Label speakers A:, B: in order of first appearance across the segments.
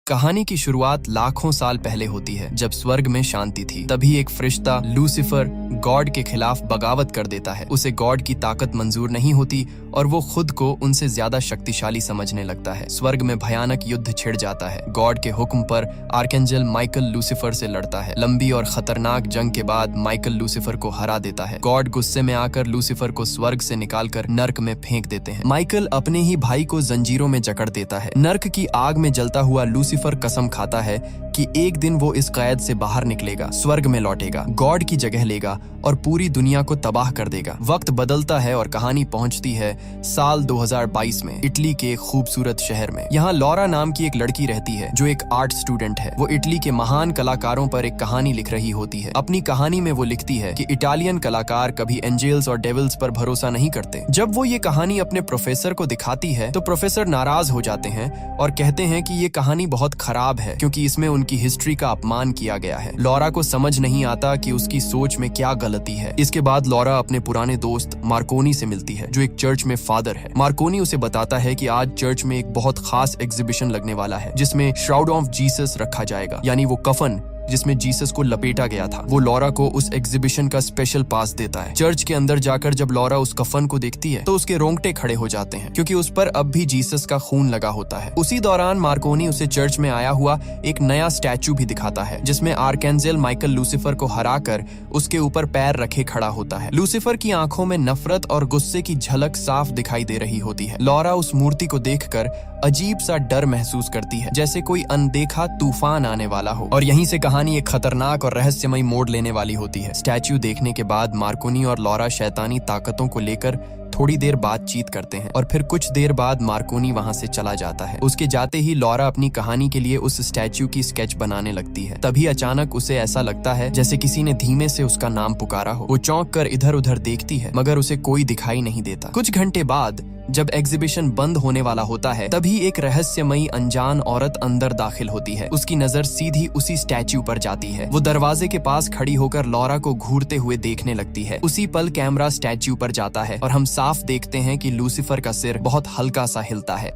A: कहानी की शुरुआत लाखों साल पहले होती है, जब स्वर्ग में शांति थी। तभी एक फरिश्ता लूसीफर गॉड के खिलाफ बगावत कर देता है। उसे गॉड की ताकत मंजूर नहीं होती और वो खुद को उनसे ज्यादा शक्तिशाली समझने लगता है। स्वर्ग में भयानक युद्ध छिड़ जाता है। गॉड के हुक्म पर आर्कएंजल माइकल लूसीफर से लड़ता है। लंबी और खतरनाक जंग के बाद माइकल लूसीफर को हरा देता है। गॉड गुस्से में आकर लूसीफर को स्वर्ग से निकालकर नर्क में फेंक देते हैं। माइकल अपने ही भाई को जंजीरों में जकड़ देता है। नर्क की आग में जलता हुआ लूसीफर कसम खाता है कि एक दिन वो इस कैद से बाहर निकलेगा, स्वर्ग में लौटेगा, गॉड की जगह लेगा और पूरी दुनिया को तबाह कर देगा। वक्त बदलता है और कहानी पहुंचती है साल 2022 में, इटली के एक खूबसूरत शहर में। यहाँ लॉरा नाम की एक लड़की रहती है जो एक आर्ट स्टूडेंट है। वो इटली के महान कलाकारों पर एक कहानी लिख रही होती है। अपनी कहानी में वो लिखती है कि इटालियन कलाकार कभी एंजल्स और डेविल्स पर भरोसा नहीं करते। जब वो ये कहानी अपने प्रोफेसर को दिखाती है तो प्रोफेसर नाराज हो जाते हैं और कहते हैं कि ये कहानी बहुत खराब है क्योंकि इसमें उनकी हिस्ट्री का अपमान किया गया है। लॉरा को समझ नहीं आता कि उसकी सोच में क्या गलती है। इसके बाद लॉरा अपने पुराने दोस्त मार्कोनी से मिलती है जो एक चर्च में फादर है। मार्कोनी उसे बताता है कि आज चर्च में एक बहुत खास एग्जीबिशन लगने वाला है जिसमें श्राउड ऑफ जीसस रखा जाएगा, यानी वो कफन जिसमें जीसस को लपेटा गया था। वो लॉरा को उस एग्जीबिशन का स्पेशल पास देता है। चर्च के अंदर जाकर जब लॉरा उस कफन को देखती है तो उसके रोंगटे खड़े हो जाते हैं क्योंकि उस पर अब भी जीसस का खून लगा होता है। उसी दौरान मार्कोनी उसे चर्च में आया हुआ एक नया स्टैचू भी दिखाता है जिसमें आर्कएंजल माइकल लूसीफर को हराकर उसके ऊपर पैर रखे खड़ा होता है। लूसीफर की आंखों में नफरत और गुस्से की झलक साफ दिखाई दे रही होती है। लॉरा उस मूर्ति को देखकर अजीब सा डर महसूस करती है, जैसे कोई अनदेखा तूफान आने वाला हो। और यहीं से कहानी एक खतरनाक और रहस्यमय मोड़ लेने वाली होती है। स्टैच्यू देखने के बाद मार्कोनी और लॉरा शैतानी ताकतों को लेकर थोड़ी देर बातचीत करते हैं और फिर कुछ देर बाद मार्कोनी वहां से चला जाता है। उसके जाते ही लॉरा अपनी कहानी के लिए उस स्टैच्यू की स्केच बनाने लगती है। तभी अचानक उसे ऐसा लगता है जैसे किसी ने धीमे से उसका नाम पुकारा हो। वो चौंक कर इधर उधर देखती है मगर उसे कोई दिखाई नहीं देता। कुछ घंटे बाद जब एग्जीबिशन बंद होने वाला होता है तभी एक रहस्यमयी अनजान औरत अंदर दाखिल होती है। उसकी नजर सीधी उसी स्टैच्यू पर जाती है। वो दरवाजे के पास खड़ी होकर लॉरा को घूरते हुए देखने लगती है। उसी पल कैमरा स्टैच्यू पर जाता है और हम साफ देखते हैं कि लूसीफर का सिर बहुत हल्का सा हिलता है।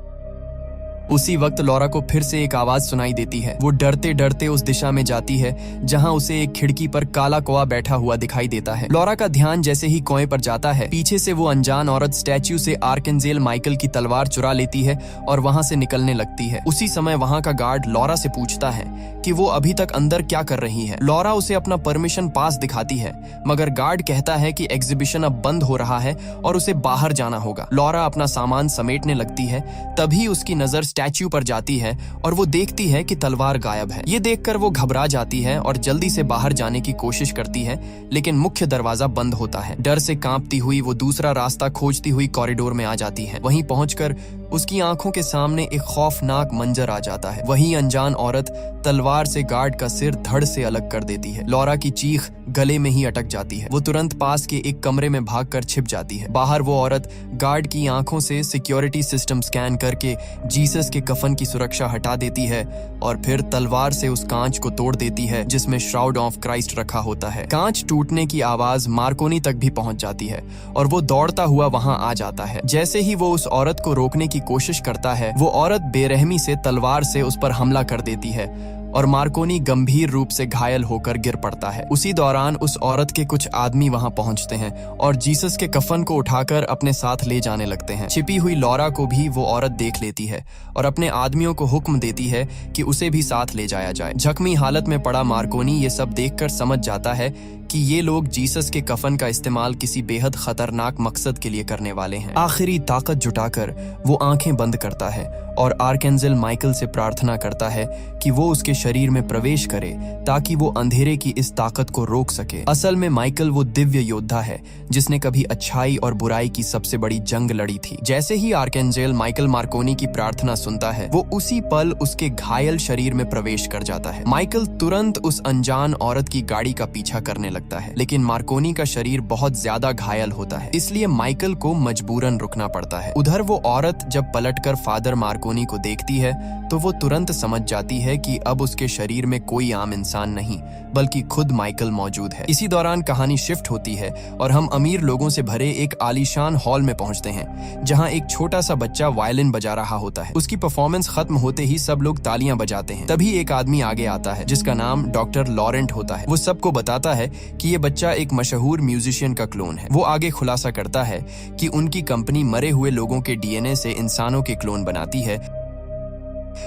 A: उसी वक्त लॉरा को फिर से एक आवाज सुनाई देती है। वो डरते डरते उस दिशा में जाती है जहां उसे एक खिड़की पर काला कौवा बैठा हुआ दिखाई देता है। लॉरा का ध्यान जैसे ही कौवे पर जाता है, पीछे से वो अनजान औरत स्टैच्यू से आर्कएंजल माइकल की तलवार चुरा लेती है और वहां से निकलने लगती है। उसी समय वहां का गार्ड लॉरा से पूछता है कि वो अभी तक अंदर क्या कर रही है। लॉरा उसे अपना परमिशन पास दिखाती है मगर गार्ड कहता है कि एग्जीबिशन अब बंद हो रहा है और उसे बाहर जाना होगा। लॉरा अपना सामान समेटने लगती है, तभी उसकी नजर स्टैच्यू पर जाती है और वो देखती है कि तलवार गायब है। ये देखकर वो घबरा जाती है और जल्दी से बाहर जाने की कोशिश करती है लेकिन मुख्य दरवाजा बंद होता है। डर से कांपती हुई वो दूसरा रास्ता खोजती हुई कॉरिडोर में आ जाती है। वहीं पहुंचकर उसकी आंखों के सामने एक खौफनाक मंजर आ जाता है। वही अनजान औरत तलवार से गार्ड का सिर धड़ से अलग कर देती है। लॉरा की चीख गले में ही अटक जाती है। वो तुरंत पास के एक कमरे में भागकर छिप जाती है। बाहर वो औरत गार्ड की आंखों से सिक्योरिटी सिस्टम स्कैन करके जीसस के कफन की सुरक्षा हटा देती है और फिर तलवार से उस कांच को तोड़ देती है जिसमें श्राउड ऑफ क्राइस्ट रखा होता है। कांच टूटने की आवाज मार्कोनी तक भी पहुंच जाती है और वो दौड़ता हुआ वहां आ जाता है। जैसे ही वो उस औरत को रोकने की कोशिश करता है, वो औरत बेरहमी से तलवार से उस पर हमला कर देती है और मार्कोनी गंभीर रूप से घायल होकर गिर पड़ता है। उसी दौरान उस औरत के कुछ आदमी वहां पहुंचते हैं और जीसस के कफन को उठाकर अपने साथ ले जाने लगते हैं। छिपी हुई लॉरा को भी वो औरत देख लेती है और अपने आदमियों को हुक्म देती है कि उसे भी साथ ले जाया जाए। जख्मी हालत में पड़ा मार्कोनी ये सब देखकर समझ जाता है कि ये लोग जीसस के कफन का इस्तेमाल किसी बेहद खतरनाक मकसद के लिए करने वाले हैं। आखिरी ताकत जुटाकर वो आंखें बंद करता है और आर्कएंजल माइकल से प्रार्थना करता है कि वो उसके शरीर में प्रवेश करे ताकि वो अंधेरे की इस ताकत को रोक सके। असल में माइकल वो दिव्य योद्धा है जिसने कभी अच्छाई और बुराई की सबसे बड़ी जंग लड़ी थी। जैसे ही आर्कएंजल माइकल मार्कोनी की प्रार्थना सुनता है, वो उसी पल उसके घायल शरीर में प्रवेश कर जाता है। माइकल तुरंत उस अनजान औरत की गाड़ी का पीछा करने लगता है लेकिन मार्कोनी का शरीर बहुत ज्यादा घायल होता है, इसलिए माइकल को मजबूरन रुकना पड़ता है। उधर वो औरत जब पलटकर फादर मार्कोनी को देखती है तो वो तुरंत समझ जाती है कि अब उसके शरीर में कोई आम इंसान नहीं बल्कि खुद माइकल मौजूद है। इसी दौरान कहानी शिफ्ट होती है और हम अमीर लोगों से भरे एक आलीशान हॉल में पहुंचते हैं जहां एक छोटा सा बच्चा वायलिन बजा रहा होता है। उसकी परफॉर्मेंस खत्म होते ही सब लोग तालियां बजाते हैं। तभी एक आदमी आगे आता है जिसका नाम डॉक्टर लॉरेंट होता है। वो सबको बताता है कि ये बच्चा एक मशहूर म्यूजिशियन का क्लोन है। वो आगे खुलासा करता है कि उनकी कंपनी मरे हुए लोगों के डीएनए से इंसानों के क्लोन बनाती है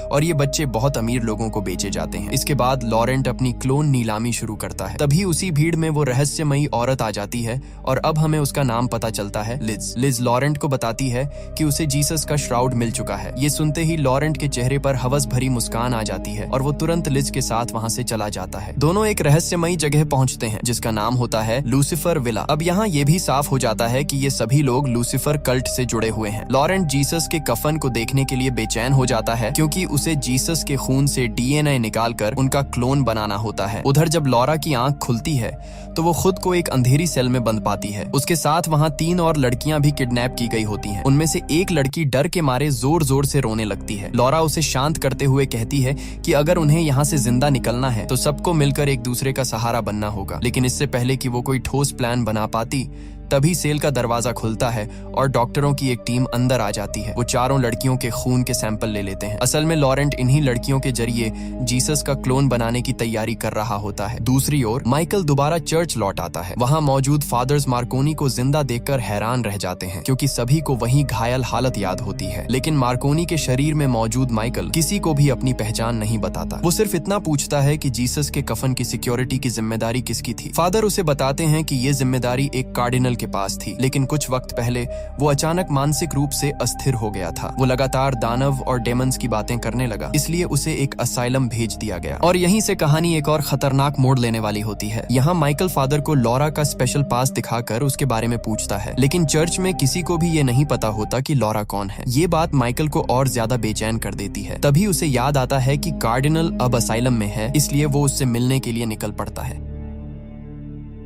A: और ये बच्चे बहुत अमीर लोगों को बेचे जाते हैं। इसके बाद लॉरेंट अपनी क्लोन नीलामी शुरू करता है। तभी उसी भीड़ में वो रहस्यमयी औरत आ जाती है और अब हमें उसका नाम पता चलता है, लिज। लिज लॉरेंट को बताती है कि उसे जीसस का श्राउड मिल चुका है। ये सुनते ही लॉरेंट के चेहरे पर हवस भरी मुस्कान आ जाती है और वो तुरंत लिज के साथ वहाँ से चला जाता है। दोनों एक रहस्यमयी जगह पहुंचते हैं जिसका नाम होता है लूसीफर विला। अब यहाँ ये भी साफ हो जाता है कि ये सभी लोग लूसीफर कल्ट से जुड़े हुए हैं। लॉरेंट जीसस के कफन को देखने के लिए बेचैन हो जाता है क्योंकि उसे जीसस के खून से डीएनए निकालकर उनका क्लोन बनाना होता है। उधर जब लॉरा की आंख खुलती है तो वो खुद को एक अंधेरी सेल में बंद पाती है। उसके साथ वहाँ 3 और लड़कियां भी किडनैप की गई होती हैं। उनमें से एक लड़की डर के मारे जोर जोर से रोने लगती है। लॉरा उसे शांत करते हुए कहती है कि अगर उन्हें यहाँ से जिंदा निकलना है तो सबको मिलकर एक दूसरे का सहारा बनना होगा। लेकिन इससे पहले कि वो कोई ठोस प्लान बना पाती तभी सेल का दरवाजा खुलता है और डॉक्टरों की एक टीम अंदर आ जाती है। वो चारों लड़कियों के खून के सैंपल ले लेते हैं। असल में लॉरेंट इन्हीं लड़कियों के जरिए जीसस का क्लोन बनाने की तैयारी कर रहा होता है। दूसरी ओर माइकल दोबारा चर्च लौट आता है। वहाँ मौजूद फादर्स मार्कोनी को जिंदा देखकर हैरान रह जाते हैं क्योंकि सभी को वही घायल हालत याद होती है। लेकिन मार्कोनी के शरीर में मौजूद माइकल किसी को भी अपनी पहचान नहीं बताता। वो सिर्फ इतना पूछता है कि जीसस के कफन की सिक्योरिटी की जिम्मेदारी किसकी थी। फादर उसे बताते हैं कि ये जिम्मेदारी एक कार्डिनल के पास थी, लेकिन कुछ वक्त पहले वो अचानक मानसिक रूप से अस्थिर हो गया था। वो लगातार दानव और डेमंस की बातें करने लगा, इसलिए उसे एक असाइलम भेज दिया गया। और यहीं से कहानी एक और खतरनाक मोड़ लेने वाली होती है। यहाँ माइकल फादर को लॉरा का स्पेशल पास दिखाकर उसके बारे में पूछता है, लेकिन चर्च में किसी को भी ये नहीं पता होता कि लॉरा कौन है। ये बात माइकल को और ज्यादा बेचैन कर देती है। तभी उसे याद आता है कि कार्डिनल अब असाइलम में है, इसलिए वो उससे मिलने के लिए निकल पड़ता है।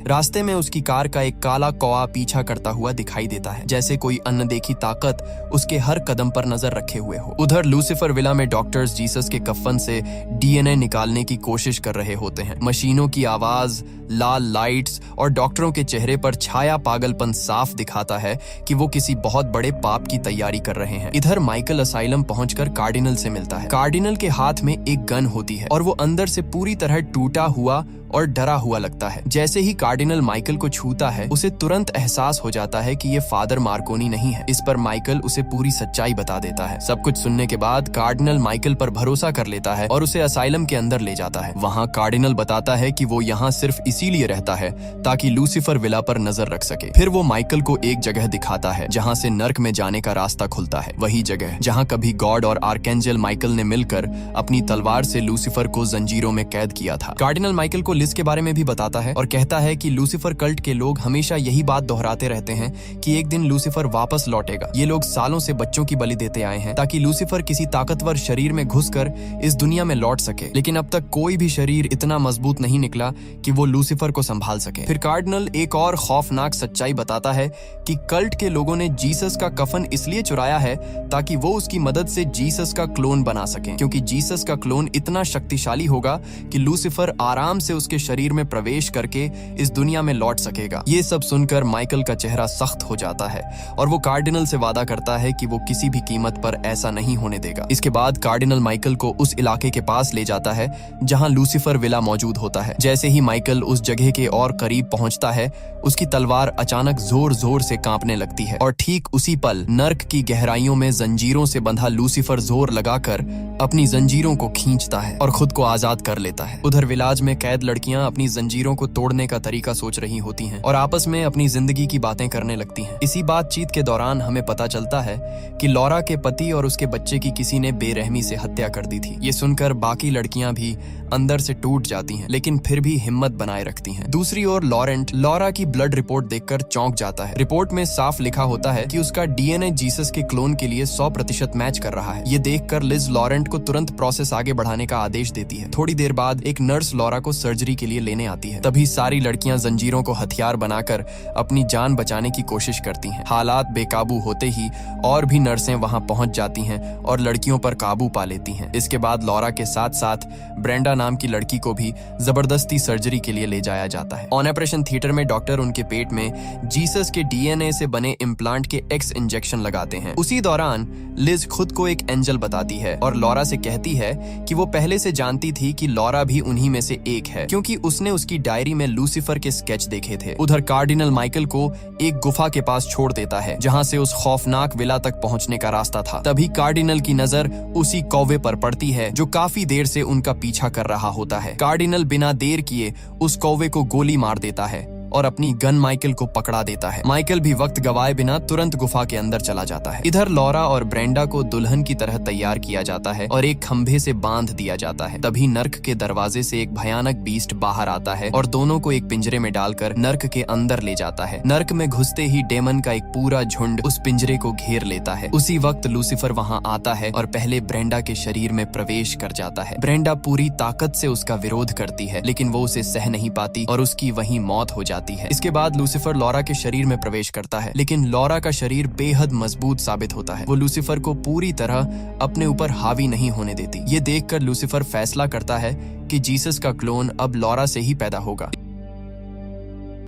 A: रास्ते में उसकी कार का एक काला कौआ पीछा करता हुआ दिखाई देता है, जैसे कोई अनदेखी ताकत उसके हर कदम पर नजर रखे हुए हो। उधर लूसीफर विला में डॉक्टर्स जीसस के कफन से डीएनए निकालने की कोशिश कर रहे होते हैं। मशीनों की आवाज, लाल लाइट्स और डॉक्टरों के चेहरे पर छाया पागलपन साफ दिखाता है कि वो किसी बहुत बड़े पाप की तैयारी कर रहे हैं। इधर माइकल असाइलम पहुंचकर कार्डिनल से मिलता है। कार्डिनल के हाथ में एक गन होती है और वो अंदर से पूरी तरह टूटा हुआ और डरा हुआ लगता है। जैसे ही कार्डिनल माइकल को छूता है, उसे तुरंत एहसास हो जाता है कि ये फादर मार्कोनी नहीं है। इस पर माइकल उसे पूरी सच्चाई बता देता है। सब कुछ सुनने के बाद कार्डिनल माइकल पर भरोसा कर लेता है और उसे असाइलम के अंदर ले जाता है। वहाँ कार्डिनल बताता है कि वो यहाँ सिर्फ इसीलिए रहता है ताकि लूसीफर विला पर नजर रख सके। फिर वो माइकल को एक जगह दिखाता है जहाँ से नर्क में जाने का रास्ता खुलता है। वही जगह जहाँ कभी गॉड और आर्केंजल माइकल ने मिलकर अपनी तलवार से लूसीफर को जंजीरों में कैद किया था। कार्डिनल माइकल को लिज के बारे में भी बताता है और कहता है कि लूसीफर कल्ट के लोग हमेशा यही बात दोहराते रहते हैं कि एक दिन लूसीफर वापस लौटेगा। ये लोग सालों से बच्चों की बलि देते आए हैं ताकि लूसीफर किसी ताकतवर शरीर में घुसकर इस दुनिया में लौट सके, लेकिन अब तक कोई भी शरीर इतना मजबूत नहीं निकला कि वो लूसीफर को संभाल सके। फिर कार्डिनल एक और खौफनाक सच्चाई बताता है कि कल्ट के लोगों ने जीसस का कफन इसलिए चुराया है ताकि वो उसकी मदद से जीसस का क्लोन बना सके, क्योंकि जीसस का क्लोन इतना शक्तिशाली होगा कि लूसीफर आराम से उसके शरीर में प्रवेश करके इस दुनिया में लौट सकेगा। ये सब सुनकर माइकल का चेहरा सख्त हो जाता है और वो कार्डिनल से वादा करता है कि वो किसी भी कीमत पर ऐसा नहीं होने देगा। इसके बाद कार्डिनल माइकल को उस इलाके के पास ले जाता है जहां लूसीफर विला मौजूद होता है। जैसे ही माइकल उस जगह के और करीब पहुंचता है, उसकी तलवार अचानक जोर जोर से कांपने लगती है और ठीक उसी पल नर्क की गहराइयों में जंजीरों से बंधा लूसीफर जोर लगाकर अपनी जंजीरों को खींचता है और खुद को आजाद कर लेता है। उधर विलाज में कैद लड़कियां अपनी जंजीरों को तोड़ने का तरीका सोच रही होती हैं और आपस में अपनी जिंदगी की बातें करने लगती हैं। इसी बातचीत के दौरान हमें पता चलता है कि लॉरा के पति और उसके बच्चे की किसी ने बेरहमी से हत्या कर दी थी। ये सुनकर बाकी लड़कियां भी अंदर से टूट जाती हैं, लेकिन फिर भी हिम्मत बनाए रखती हैं। दूसरी ओर लॉरेंट लॉरा की ब्लड रिपोर्ट देखकर चौंक जाता है। रिपोर्ट में साफ लिखा होता है कि उसका डीएनए जीसस के क्लोन के लिए 100% मैच कर रहा है। ये देखकर लिज लॉरेंट को तुरंत प्रोसेस आगे बढ़ाने का आदेश देती है। थोड़ी देर बाद एक नर्स लॉरा को सर्जरी के लिए लेने आती है। तभी सारी लड़कियां लड़कियां जंजीरों को हथियार बनाकर अपनी जान बचाने की कोशिश करती हैं। हालात बेकाबू होते ही और भी नर्सें वहां पहुंच जाती हैं और लड़कियों पर काबू पा लेती हैं। इसके बाद लॉरा के साथ साथ ब्रेंडा नाम की लड़की को भी जबरदस्ती सर्जरी के लिए ले जाया जाता है। ऑपरेशन थिएटर में डॉक्टर उनके पेट में जीसस के डीएनए से बने इम्प्लांट के एक्स इंजेक्शन लगाते हैं। उसी दौरान लिज खुद को एक एंजल बताती है और लॉरा से कहती है कि वो पहले से जानती थी कि लॉरा भी उन्हीं में से एक है, क्योंकि उसने उसकी डायरी में लूसीफर के स्केच देखे थे। उधर कार्डिनल माइकल को एक गुफा के पास छोड़ देता है जहां से उस खौफनाक विला तक पहुंचने का रास्ता था। तभी कार्डिनल की नजर उसी कौवे पर पड़ती है जो काफी देर से उनका पीछा कर रहा होता है। कार्डिनल बिना देर किए उस कौवे को गोली मार देता है और अपनी गन माइकल को पकड़ा देता है। माइकल भी वक्त गवाए बिना तुरंत गुफा के अंदर चला जाता है। इधर लॉरा और ब्रेंडा को दुल्हन की तरह तैयार किया जाता है और एक खंभे से बांध दिया जाता है। तभी नर्क के दरवाजे से एक भयानक बीस्ट बाहर आता है और दोनों को एक पिंजरे में डालकर नर्क के अंदर ले जाता है। नर्क में घुसते ही डेमन का एक पूरा झुंड उस पिंजरे को घेर लेता है। उसी वक्त लूसीफर वहां आता है और पहले ब्रेंडा के शरीर में प्रवेश कर जाता है। ब्रेंडा पूरी ताकत से उसका विरोध करती है, लेकिन वो उसे सह नहीं पाती और उसकी वहीं मौत हो जाती है। इसके बाद लूसीफर लॉरा के शरीर में प्रवेश करता है, लेकिन लॉरा का शरीर बेहद मजबूत साबित होता है। वो लूसीफर को पूरी तरह अपने ऊपर हावी नहीं होने देती। ये देखकर लूसीफर फैसला करता है कि जीसस का क्लोन अब लॉरा से ही पैदा होगा।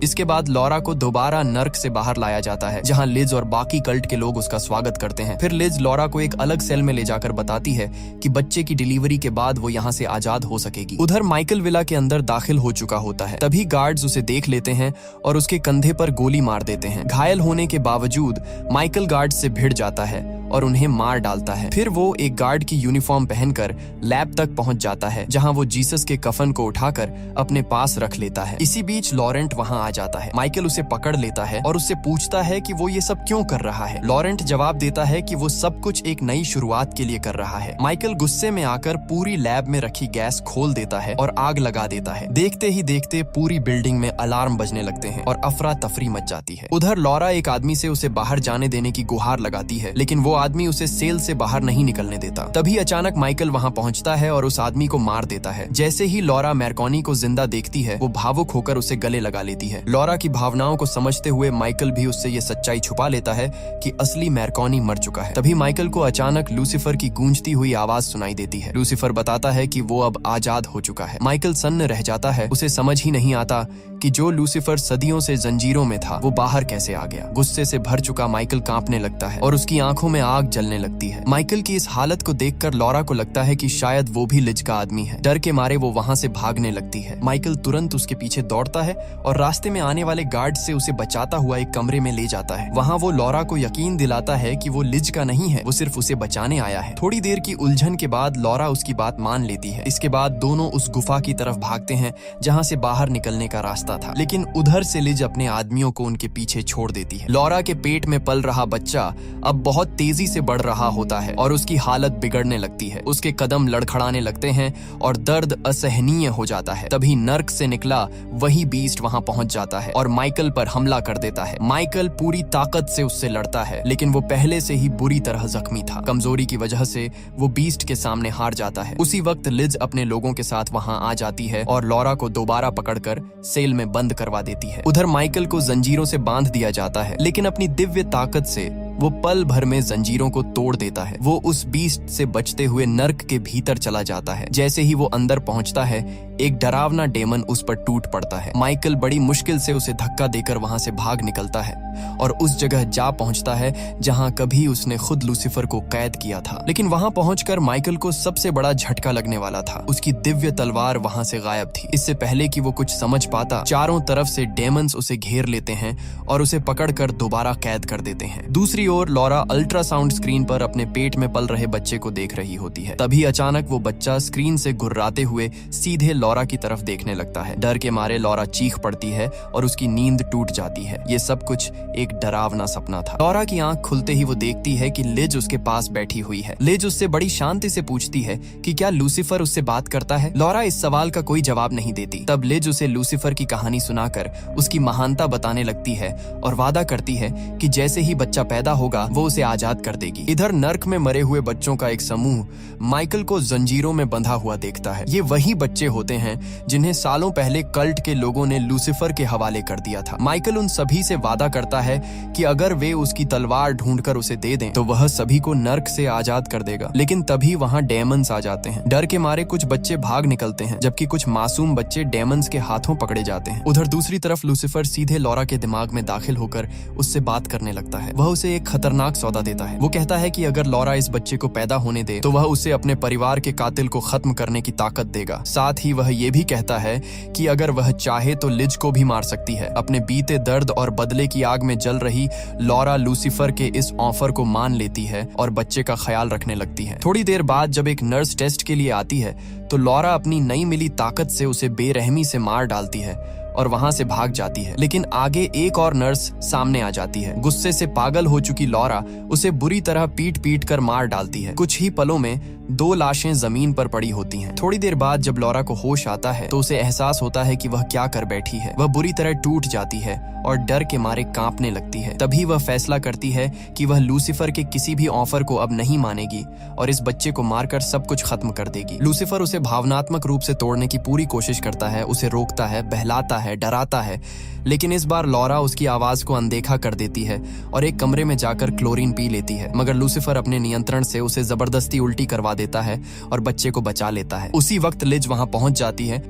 A: इसके बाद लॉरा को दोबारा नर्क से बाहर लाया जाता है, जहां लिज और बाकी कल्ट के लोग उसका स्वागत करते हैं। फिर लिज लॉरा को एक अलग सेल में ले जाकर बताती है कि बच्चे की डिलीवरी के बाद वो यहाँ से आजाद हो सकेगी। उधर माइकल विला के अंदर दाखिल हो चुका होता है। तभी गार्ड्स उसे देख लेते हैं और उसके कंधे पर गोली मार देते हैं। घायल होने के बावजूद माइकल गार्ड से भिड़ जाता है और उन्हें मार डालता है। फिर वो एक गार्ड की यूनिफॉर्म पहनकर लैब तक पहुंच जाता है, जहां वो जीसस के कफन को उठाकर अपने पास रख लेता है। इसी बीच लॉरेंट वहां आ जाता है। माइकल उसे पकड़ लेता है और उससे पूछता है कि वो ये सब क्यों कर रहा है। लॉरेंट जवाब देता है कि वो सब कुछ एक नई शुरुआत के लिए कर रहा है। माइकल गुस्से में आकर पूरी लैब में रखी गैस खोल देता है और आग लगा देता है। देखते ही देखते पूरी बिल्डिंग में अलार्म बजने लगते हैं और अफरा तफरी मच जाती है। उधर लॉरा एक आदमी से उसे बाहर जाने देने की गुहार लगाती है, लेकिन वो आदमी उसे सेल से बाहर नहीं निकलने देता। तभी अचानक माइकल वहां पहुंचता है और उस आदमी को मार देता है। जैसे ही लॉरा मैरकॉनी को जिंदा देखती है, वो भावुक होकर उसे गले लगा लेती है। लॉरा की भावनाओं को समझते हुए माइकल भी उससे ये सच्चाई छुपा लेता है कि असली मैरकॉनी मर चुका है। तभी माइकल को अचानक लूसीफर की गूंजती हुई आवाज सुनाई देती है। लूसीफर बताता है कि वो अब आजाद हो चुका है। माइकल सन्न रह जाता है। उसे समझ ही नहीं आता कि जो लूसीफर सदियों से जंजीरों में था, वो बाहर कैसे आ गया। गुस्से से भर चुका माइकल कांपने लगता है और उसकी आंखों में आग जलने लगती है। माइकल की इस हालत को देखकर लॉरा को लगता है कि शायद वो भी लिज का आदमी है। डर के मारे वो वहां से भागने लगती है। माइकल तुरंत उसके पीछे दौड़ता है और रास्ते में आने वाले गार्ड से उसे बचाता हुआ एक कमरे में ले जाता है। वहां वो लॉरा को यकीन दिलाता है कि वो लिज का नहीं है, वो सिर्फ उसे बचाने आया है। थोड़ी देर की उलझन के बाद लॉरा उसकी बात मान लेती है। इसके बाद दोनों उस गुफा की तरफ भागते हैं जहां से बाहर निकलने का रास्ता था, लेकिन उधर से लिज अपने आदमियों को उनके पीछे छोड़ देती है। लॉरा के पेट में पल रहा बच्चा अब बहुत तेजी से बढ़ रहा होता है और उसकी हालत बिगड़ने लगती है। उसके कदम लड़खड़ाने लगते हैं और दर्द असहनीय हो जाता है। तभी नर्क से निकला वही बीस्ट वहां पहुंच जाता है और माइकल पर हमला कर देता है। माइकल पूरी ताकत से उससे लड़ता है, लेकिन वो पहले से ही बुरी तरह जख्मी था। कमजोरी की वजह से वो बीस्ट के सामने हार जाता है। उसी वक्त लिज अपने लोगों के साथ वहां आ जाती है और लॉरा को दोबारा पकड़कर सेल में बंद करवा देती है। उधर माइकल को जंजीरों से बांध दिया जाता है, लेकिन अपनी दिव्य ताकत से वो पल भर में जंजीरों को तोड़ देता है। वो उस बीस्ट से बचते हुए नर्क के भीतर चला जाता है। जैसे ही वो अंदर पहुंचता है, एक डरावना डेमन उस पर टूट पड़ता है। माइकल बड़ी मुश्किल से उसे धक्का देकर वहां से भाग निकलता है और उस जगह जा पहुंचता है जहां कभी उसने खुद लूसीफर को कैद किया था। लेकिन वहां पहुंचकर माइकल को सबसे बड़ा झटका लगने वाला था। उसकी दिव्य तलवार वहां से गायब थी। इससे पहले कि वो कुछ समझ पाता, चारों तरफ से डेमन्स उसे घेर लेते हैं और उसे पकड़कर दोबारा कैद कर देते हैं। दूसरी ओर लॉरा अल्ट्रासाउंड स्क्रीन पर अपने पेट में पल रहे बच्चे को देख रही होती है। तभी अचानक वो बच्चा स्क्रीन से घुर्राते हुए सीधे लॉरा की तरफ देखने लगता है। डर के मारे लॉरा चीख पड़ती है और उसकी नींद टूट जाती है। ये सब कुछ एक डरावना सपना था। लॉरा की आंख खुलते ही वो देखती है कि लिज उसके पास बैठी हुई है। लिज उससे बड़ी शांति से पूछती है कि क्या लूसीफर उससे बात करता है। लॉरा इस सवाल का कोई जवाब नहीं देती। तब लिज उसे लूसीफर की कहानी सुनाकर उसकी महानता बताने लगती है और वादा करती है कि जैसे ही बच्चा पैदा होगा वो उसे आजाद कर देगी। इधर नर्क में मरे हुए बच्चों का एक समूह माइकल को जंजीरों में बंधा हुआ देखता है। ये वही बच्चे होते हैं जिन्हें सालों पहले कल्ट के लोगों ने लूसीफर के हवाले कर दिया था। माइकल उन सभी से वादा करता है कि अगर वे उसकी तलवार ढूंढकर उसे दे दें तो वह सभी को नर्क से आजाद कर देगा। लेकिन तभी वहां डेमंस आ जाते हैं। डर के मारे कुछ बच्चे भाग निकलते हैं जबकि कुछ मासूम बच्चे डेमंस के हाथों पकड़े जाते हैं। उधर दूसरी तरफ लूसीफर सीधे लॉरा के दिमाग में दाखिल होकर उससे बात करने लगता है। वह उसे एक खतरनाक सौदा देता है। वो कहता है कि अगर लॉरा इस बच्चे को पैदा होने दे तो वह उसे अपने परिवार के कातिल को खत्म करने की ताकत देगा। साथ ही वह ये भी कहता है कि अगर वह चाहे तो लिज को भी मार सकती है। अपने बीते दर्द और बदले की आग में जल रही लॉरा लूसीफर के इस ऑफर को मान लेती है और बच्चे का ख्याल रखने लगती है। थोड़ी देर बाद जब एक नर्स टेस्ट के लिए आती है तो लॉरा अपनी नई मिली ताकत से उसे बेरहमी से मार डालती है और वहां से भाग जाती है। लेकिन आगे एक और नर्स सामने आ जाती है। गुस्से से पागल हो चुकी लॉरा उसे बुरी तरह पीट पीट कर मार डालती है। कुछ ही पलों में 2 लाशें जमीन पर पड़ी होती हैं। थोड़ी देर बाद जब लॉरा को होश आता है तो उसे एहसास होता है कि वह क्या कर बैठी है। वह बुरी तरह टूट जाती है और डर के मारे कांपने लगती है। तभी वह फैसला करती है कि वह लूसीफर के किसी भी ऑफर को अब नहीं मानेगी और इस बच्चे को मारकर सब कुछ खत्म कर देगी। लूसीफर उसे भावनात्मक रूप से तोड़ने की पूरी कोशिश करता है, उसे रोकता है, बहलाता है, डराता है, लेकिन इस बार लॉरा उसकी आवाज को अनदेखा कर देती है और एक कमरे में जाकर क्लोरीन पी लेती है। मगर लूसीफर अपने नियंत्रण से उसे जबरदस्ती उल्टी करवा देता है और बच्चे को बचा लेता है। उसी वक्त लिज वहां पहुंच जाती है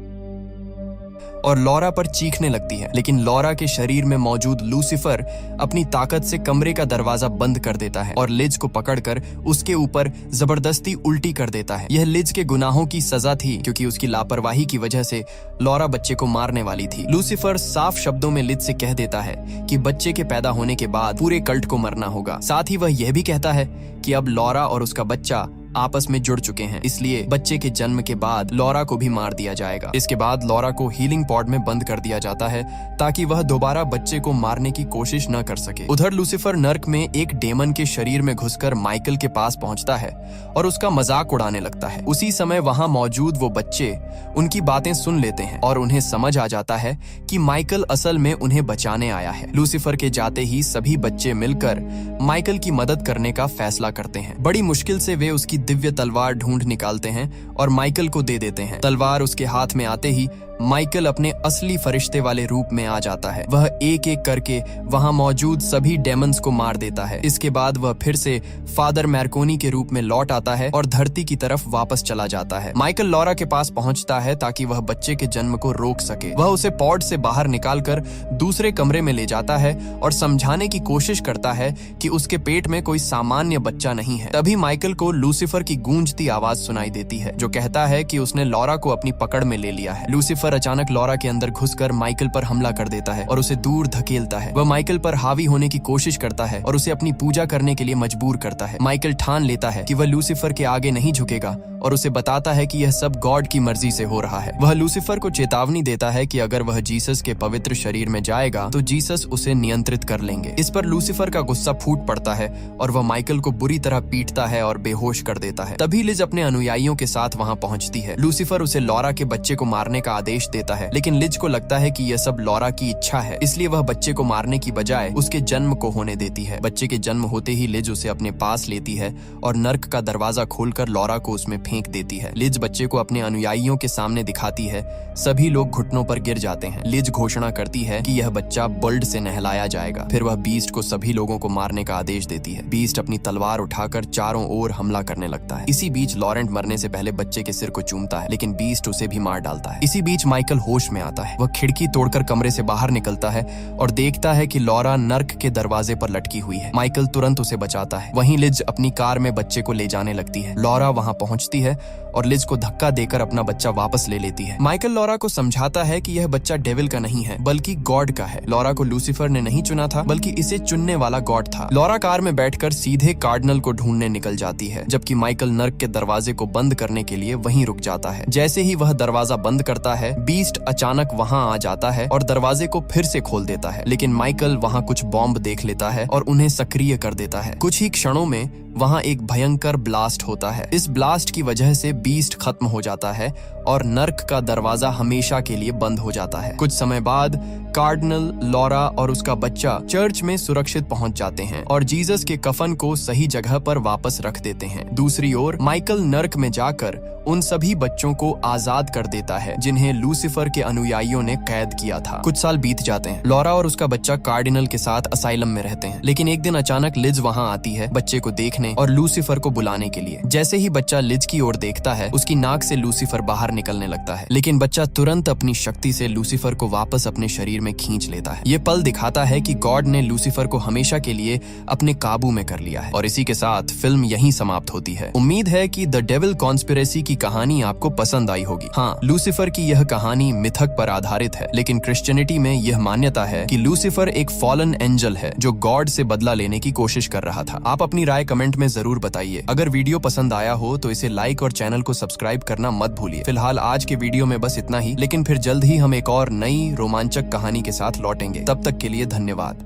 A: और लॉरा पर चीखने लगती है, लेकिन लॉरा के शरीर में मौजूद लूसीफर अपनी ताकत से कमरे का दरवाजा बंद कर देता है और लिज को पकड़कर उसके ऊपर जबरदस्ती उल्टी कर देता है। यह लिज के गुनाहों की सजा थी क्योंकि उसकी लापरवाही की वजह से लॉरा बच्चे को मारने वाली थी। लूसीफर साफ शब्दों में लिज से कह देता है कि बच्चे के पैदा होने के बाद पूरे कल्ट को मरना होगा। साथ ही वह यह भी कहता है कि अब लॉरा और उसका बच्चा आपस में जुड़ चुके हैं, इसलिए बच्चे के जन्म के बाद लॉरा को भी मार दिया जाएगा। इसके बाद लॉरा को हीलिंग पॉड में बंद कर दिया जाता है ताकि वह दोबारा बच्चे को मारने की कोशिश न कर सके। उधर लूसीफर नर्क में एक डेमन के शरीर में घुसकर माइकल के पास पहुंचता है और उसका मजाक उड़ाने लगता है। उसी समय वहां मौजूद वो बच्चे उनकी बातें सुन लेते हैं और उन्हें समझ आ जाता है कि माइकल असल में उन्हें बचाने आया है। लूसीफर के जाते ही सभी बच्चे मिलकर माइकल की मदद करने का फैसला करते हैं। बड़ी मुश्किल से वे उसकी दिव्य तलवार ढूंढ निकालते हैं और माइकल को दे देते हैं। तलवार उसके हाथ में आते ही माइकल अपने असली फरिश्ते वाले रूप में आ जाता है। वह एक एक करके वहां मौजूद सभी डेमन्स को मार देता है। इसके बाद वह फिर से फादर मैर्कोनी के रूप में लौट आता है और धरती की तरफ वापस चला जाता है। माइकल लॉरा के पास पहुंचता है ताकि वह बच्चे के जन्म को रोक सके। वह उसे पॉड से बाहर निकालकर दूसरे कमरे में ले जाता है और समझाने की कोशिश करता है कि उसके पेट में कोई सामान्य बच्चा नहीं है। तभी माइकल को लूसीफर की गूंजती आवाज सुनाई देती है जो कहता है कि उसने लॉरा को अपनी पकड़ में ले लिया है। लूसीफर अचानक लॉरा के अंदर घुसकर माइकल पर हमला कर देता है और उसे दूर धकेलता है। वह माइकल पर हावी होने की कोशिश करता है और उसे अपनी पूजा करने के लिए मजबूर करता है। माइकल ठान लेता है कि वह लूसीफर के आगे नहीं झुकेगा और उसे बताता है कि यह सब गॉड की मर्जी से हो रहा है। वह लूसीफर को चेतावनी देता है कि अगर वह जीसस के पवित्र शरीर में जाएगा तो जीसस उसे नियंत्रित कर लेंगे। इस पर लूसीफर का गुस्सा फूट पड़ता है और वह माइकल को बुरी तरह पीटता है और बेहोश कर देता है। तभी लिज अपने अनुयायियों के साथ वहां पहुंचती है। लूसीफर उसे लॉरा के बच्चे को मारने का आदेश देता है, लेकिन लिज को लगता है कि यह सब लॉरा की इच्छा है, इसलिए वह बच्चे को मारने की बजाय उसके जन्म को होने देती है। बच्चे के जन्म होते ही लिज उसे अपने पास लेती है और नर्क का दरवाजा खोलकर लॉरा को उसमें फेंक देती है। लिज बच्चे को अपने अनुयायियों के सामने दिखाती है। सभी लोग घुटनों पर गिर जाते हैं। लिज घोषणा करती है कि यह बच्चा ब्लड से नहलाया जाएगा। फिर वह बीस्ट को सभी लोगों को मारने का आदेश देती है। बीस्ट अपनी तलवार उठाकर चारों ओर हमला करने लगता है। इसी बीच लॉरेंट मरने से पहले बच्चे के सिर को चूमता है, लेकिन बीस्ट उसे भी मार डालता है। इसी बीच माइकल होश में आता है। वह खिड़की तोड़कर कमरे से बाहर निकलता है और देखता है कि लॉरा नर्क के दरवाजे पर लटकी हुई है। माइकल तुरंत उसे बचाता है। वहीं लिज अपनी कार में बच्चे को ले जाने लगती है। लॉरा वहां पहुंचती है और लिज को धक्का देकर अपना बच्चा वापस ले लेती है। माइकल लॉरा को समझाता है कि यह बच्चा डेविल का नहीं है बल्कि गॉड का है। लॉरा को लूसीफर ने नहीं चुना था बल्कि इसे चुनने वाला गॉड था। लॉरा कार में बैठकर सीधे कार्डिनल को ढूंढने निकल जाती है, जबकि माइकल नर्क के दरवाजे को बंद करने के लिए वहीं रुक जाता है। जैसे ही वह दरवाजा बंद करता है, बीस्ट अचानक वहां आ जाता है और दरवाजे को फिर से खोल देता है, लेकिन माइकल वहां कुछ बॉम्ब देख लेता है और उन्हें सक्रिय कर देता है। कुछ ही क्षणों में वहाँ एक भयंकर ब्लास्ट होता है। इस ब्लास्ट की वजह से बीस्ट खत्म हो जाता है और नर्क का दरवाजा हमेशा के लिए बंद हो जाता है। कुछ समय बाद कार्डिनल, लॉरा और उसका बच्चा चर्च में सुरक्षित पहुंच जाते हैं और जीसस के कफन को सही जगह पर वापस रख देते हैं। दूसरी ओर माइकल नर्क में जाकर उन सभी बच्चों को आजाद कर देता है जिन्हें लूसीफर के अनुयायियों ने कैद किया था। कुछ साल बीत जाते हैं। लॉरा और उसका बच्चा कार्डिनल के साथ असाइलम में रहते हैं, लेकिन एक दिन अचानक लिज वहां आती है बच्चे को देखने और लूसीफर को बुलाने के लिए। जैसे ही बच्चा लिज की ओर देखता है, उसकी नाक से लूसीफर बाहर निकलने लगता है, लेकिन बच्चा तुरंत अपनी शक्ति से लूसीफर को वापस अपने शरीर में खींच लेता है। ये पल दिखाता है कि गॉड ने लूसीफर को हमेशा के लिए अपने काबू में कर लिया है। और इसी के साथ फिल्म यहीं समाप्त होती है। उम्मीद है कि द डेविल कॉन्स्पिरेसी की कहानी आपको पसंद आई होगी। हाँ, लूसीफर की यह कहानी मिथक पर आधारित है, लेकिन क्रिश्चियनिटी में यह मान्यता है कि लूसीफर एक फॉलन एंजल है जो गॉड से बदला लेने की कोशिश कर रहा था। आप अपनी राय कमेंट में जरूर बताइए। अगर वीडियो पसंद आया हो तो इसे लाइक और चैनल को सब्सक्राइब करना मत भूलिए। फिलहाल आज के वीडियो में बस इतना ही, लेकिन फिर जल्द ही हम एक और नई रोमांचक कहानी के साथ लौटेंगे। तब तक के लिए धन्यवाद।